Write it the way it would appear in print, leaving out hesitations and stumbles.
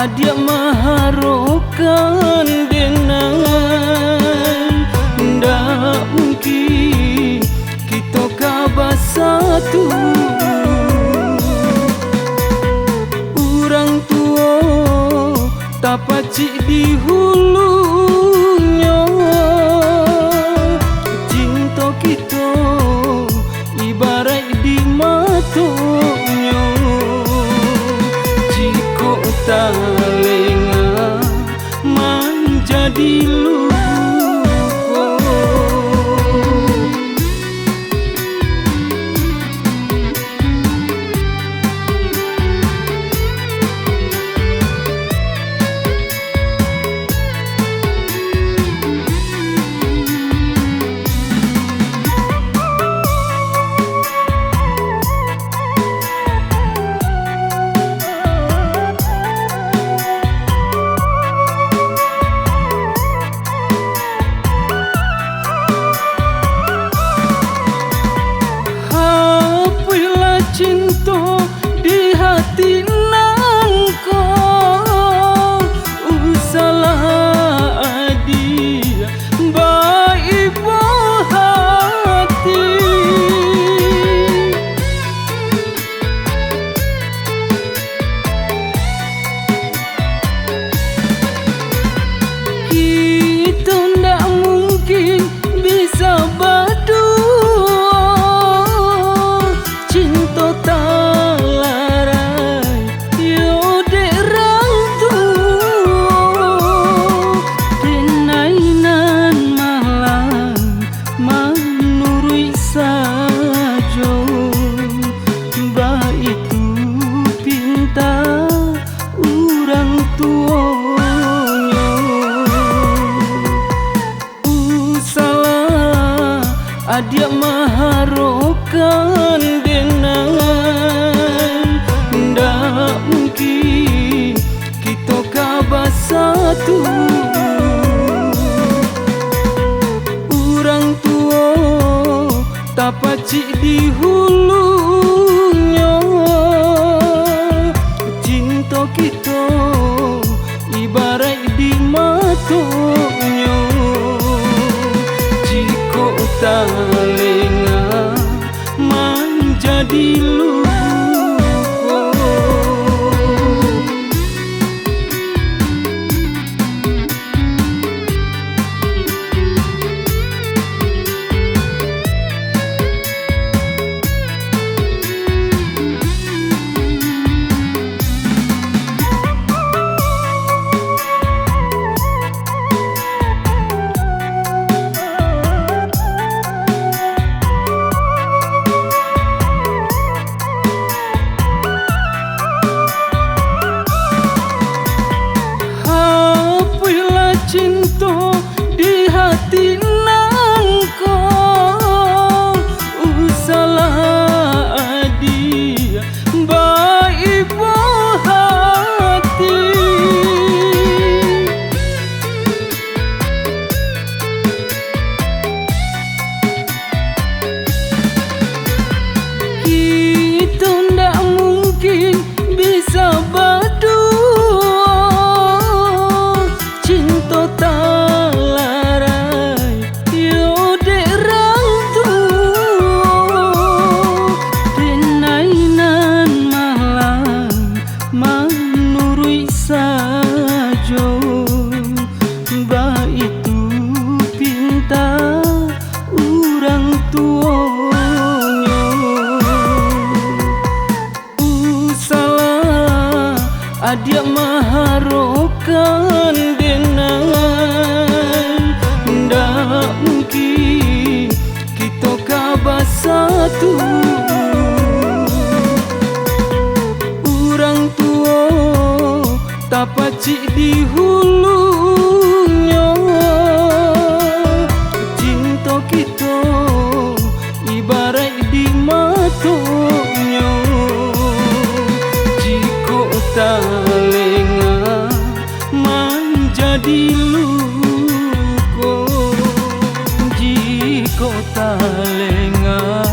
adia maharokan denang ndak mungkin kita kabar satu. Urang tua tak pacik di hulunya, cinta kita ibarat di matanya. Jika tak lengah menjadi luka, cinta di hati nangko usalah adi baik hati. Kita ndak mungkin bisa berdua, adia maharokan denang ndak mungkin kita kabar satu. Urang tua tak pacik di hulunya, cinta kita ibarat di matanya. Jika tak lengah menjadi luka, cinta di hati nangko usalah adi baik hati. Kita ndak mungkin bisa berdua, sajo baik tu pinta urang tuanya. Usalah adia maharokan denang ndak mungkin kita kabar satu. Urang tua tak pacik di hulunya, cinta kita ibarat di matanya. Jika tak lengah menjadi luka, jika tak lengah